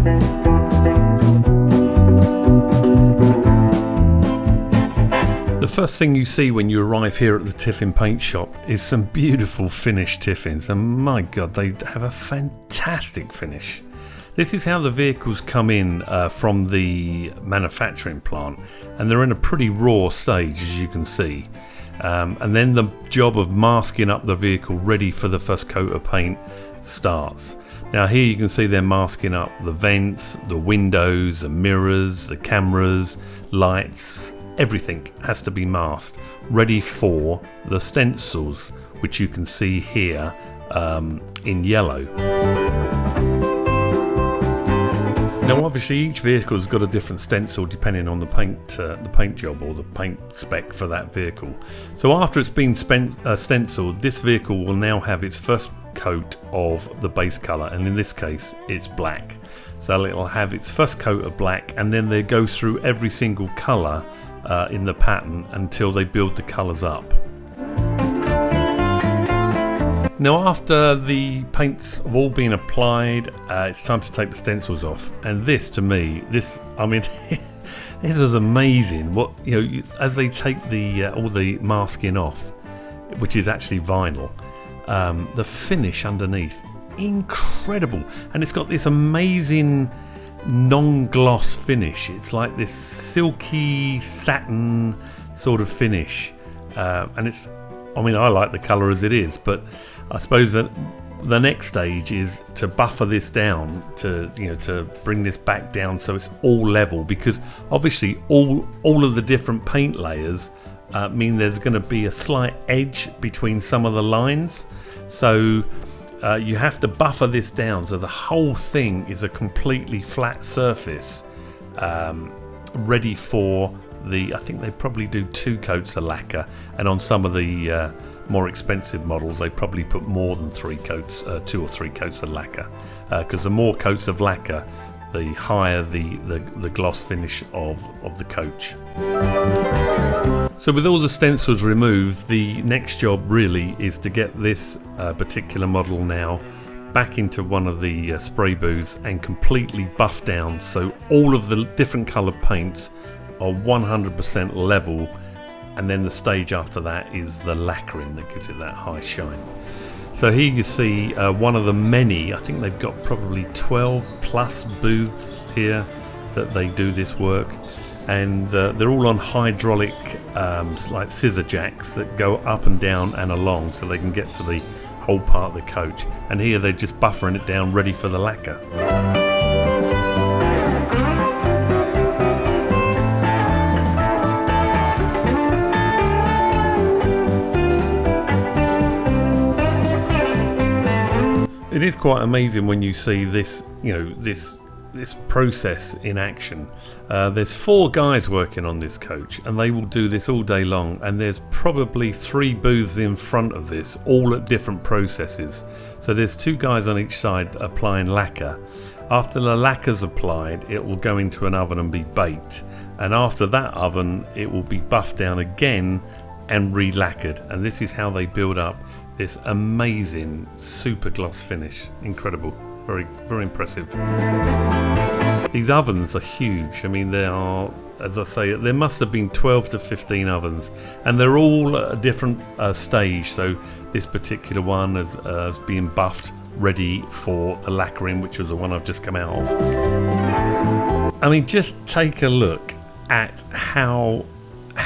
The first thing you see when you arrive here at the Tiffin paint shop is some beautiful finished Tiffins, and my god, they have a fantastic finish. This is how the vehicles come in from the manufacturing plant, and they're in a pretty raw stage, as you can see. And then the job of masking up the vehicle ready for the first coat of paint starts. Now here you can see they're masking up the vents, the windows, the mirrors, the cameras, lights. Everything has to be masked, ready for the stencils, which you can see here in yellow. Now obviously each vehicle has got a different stencil depending on the paint job or the paint spec for that vehicle. So after it's been stenciled, this vehicle will now have its first coat of the base colour, and in this case it's black. So it'll have its first coat of black, and then they go through every single colour in the pattern until they build the colours up. Now after the paints have all been applied, it's time to take the stencils off, and this to me, this was amazing. What, you know, as they take the all the masking off, which is actually vinyl, the finish underneath, incredible, and it's got this amazing non-gloss finish. It's like this silky satin sort of finish, and it's, I mean, I like the colour as it is, but I suppose that the next stage is to buffer this down, to, you know, to bring this back down so it's all level, because obviously all of the different paint layers mean there's going to be a slight edge between some of the lines, so you have to buffer this down so the whole thing is a completely flat surface, ready for the, I think they probably do 2 coats of lacquer, and on some of the more expensive models they probably put more than 3 coats, 2 or 3 coats of lacquer, because the more coats of lacquer, the higher the gloss finish of the coach. So with all the stencils removed, the next job really is to get this particular model now back into one of the spray booths and completely buffed down so all of the different coloured paints are 100% level, and then the stage after that is the lacquering that gives it that high shine. So here you see one of the many, I think they've got probably 12 plus booths here that they do this work, and they're all on hydraulic like scissor jacks that go up and down and along so they can get to the whole part of the coach, and here they're just buffering it down ready for the lacquer. It is quite amazing when you see this, you know, this process in action. There's 4 guys working on this coach, and they will do this all day long, and there's probably 3 booths in front of this, all at different processes. So there's 2 guys on each side applying lacquer. After the lacquer's applied, it will go into an oven and be baked, and after that oven it will be buffed down again and re-lacquered, and this is how they build up this amazing super gloss finish. Incredible, very, very impressive. These ovens are huge. I mean, they are, as I say, there must have been 12 to 15 ovens, and they're all at a different stage. So this particular one is being buffed, ready for the lacquering, which was the one I've just come out of. I mean, just take a look at how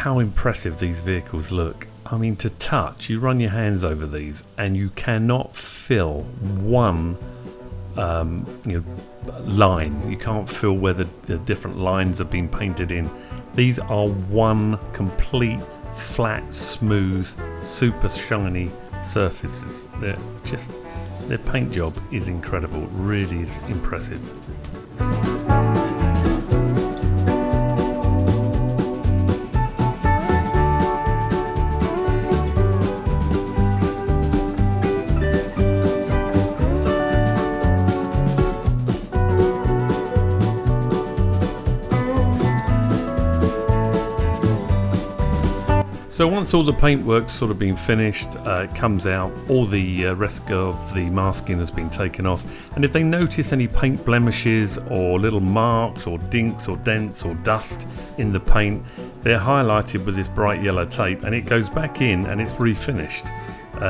impressive these vehicles look. I mean, to touch, you run your hands over these and you cannot fill one line. You can't feel where the different lines have been painted in. These are one complete flat, smooth, super shiny surfaces. Their paint job is incredible. It really is impressive. So once all the paintwork's sort of been finished, it comes out, all the rest of the masking has been taken off, and if they notice any paint blemishes or little marks or dinks or dents or dust in the paint, they're highlighted with this bright yellow tape, and it goes back in and it's refinished.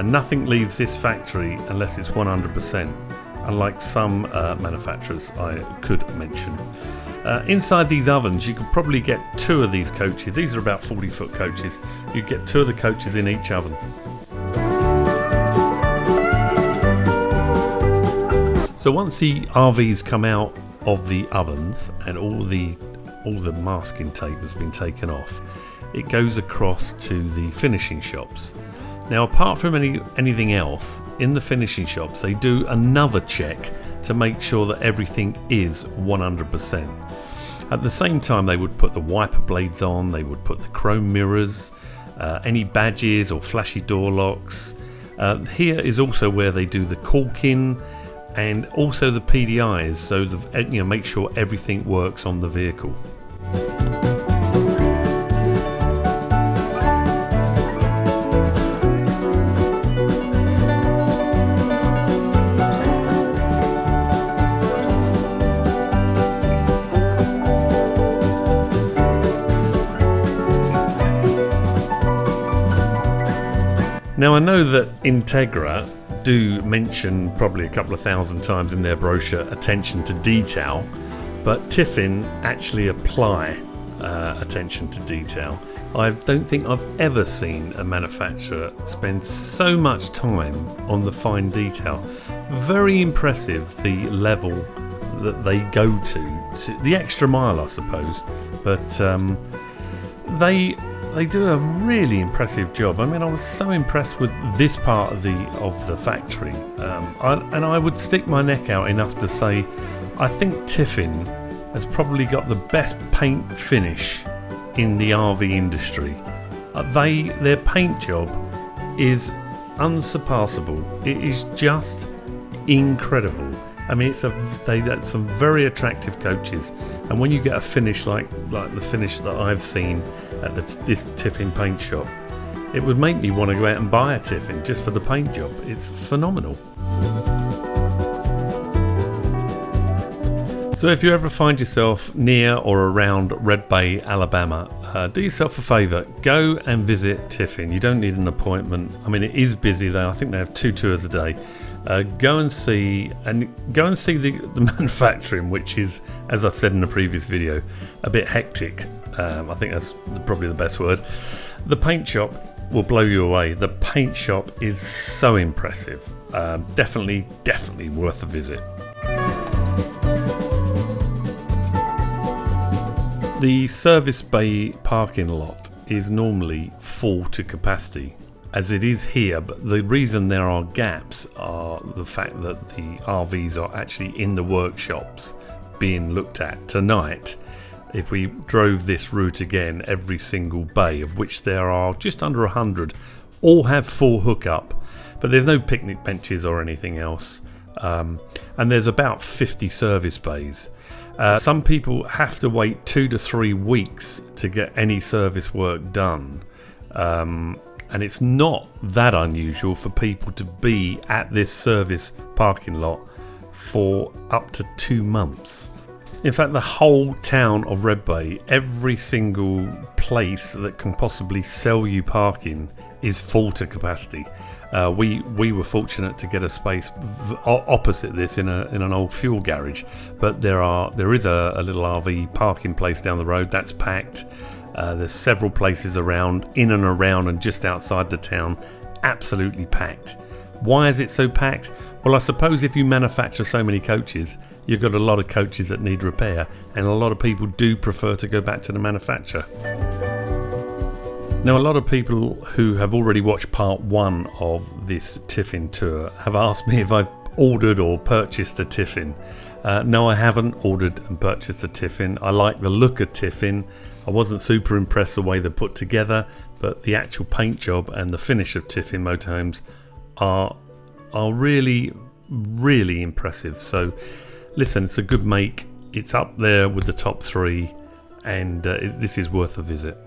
Nothing leaves this factory unless it's 100%, unlike some manufacturers I could mention. Inside these ovens you could probably get 2 of these coaches. These are about 40-foot coaches. You get 2 of the coaches in each oven. So once the RVs come out of the ovens and all the masking tape has been taken off, it goes across to the finishing shops. Now, apart from anything else, in the finishing shops they do another check to make sure that everything is 100%. At the same time, they would put the wiper blades on, they would put the chrome mirrors, any badges or flashy door locks. Here is also where they do the caulking and also the PDIs, so make sure everything works on the vehicle. Now, I know that Integra do mention probably a couple of thousand times in their brochure attention to detail, but Tiffin actually apply attention to detail. I don't think I've ever seen a manufacturer spend so much time on the fine detail. Very impressive, the level that they go to the extra mile, I suppose, but they do a really impressive job. I mean, I was so impressed with this part of the factory, and I would stick my neck out enough to say I think Tiffin has probably got the best paint finish in the RV industry. Their paint job is unsurpassable. It is just incredible. I mean, they got some very attractive coaches, and when you get a finish like the finish that I've seen at this Tiffin paint shop, it would make me want to go out and buy a Tiffin just for the paint job. It's phenomenal. So if you ever find yourself near or around Redbay, Alabama, do yourself a favour, go and visit Tiffin. You don't need an appointment. I mean, it is busy though. I think they have 2 tours a day. Go and see the manufacturing, which is, as I've said in the previous video, a bit hectic. I think that's probably the best word. The paint shop will blow you away. The paint shop is so impressive. Definitely worth a visit. The service bay parking lot is normally full to capacity, as it is here, but the reason there are gaps are the fact that the RVs are actually in the workshops being looked at. Tonight, if we drove this route again, every single bay, of which there are just under 100, all have full hookup, but there's no picnic benches or anything else, and there's about 50 service bays. Some people have to wait 2 to 3 weeks to get any service work done. And it's not that unusual for people to be at this service parking lot for up to 2 months. In fact, the whole town of Redbay, every single place that can possibly sell you parking is full to capacity. We were fortunate to get a space opposite this in an old fuel garage, but there is a little RV parking place down the road that's packed. There's several places around, in and around and just outside the town, absolutely packed. Why is it so packed? Well, I suppose if you manufacture so many coaches, you've got a lot of coaches that need repair, and a lot of people do prefer to go back to the manufacturer. Now, a lot of people who have already watched part 1 of this Tiffin tour have asked me if I've ordered or purchased a Tiffin. No, I haven't ordered and purchased a Tiffin. I like the look of Tiffin. I wasn't super impressed the way they're put together, but the actual paint job and the finish of Tiffin Motorhomes are really, really impressive. So listen, it's a good make. It's up there with the top 3, and this is worth a visit.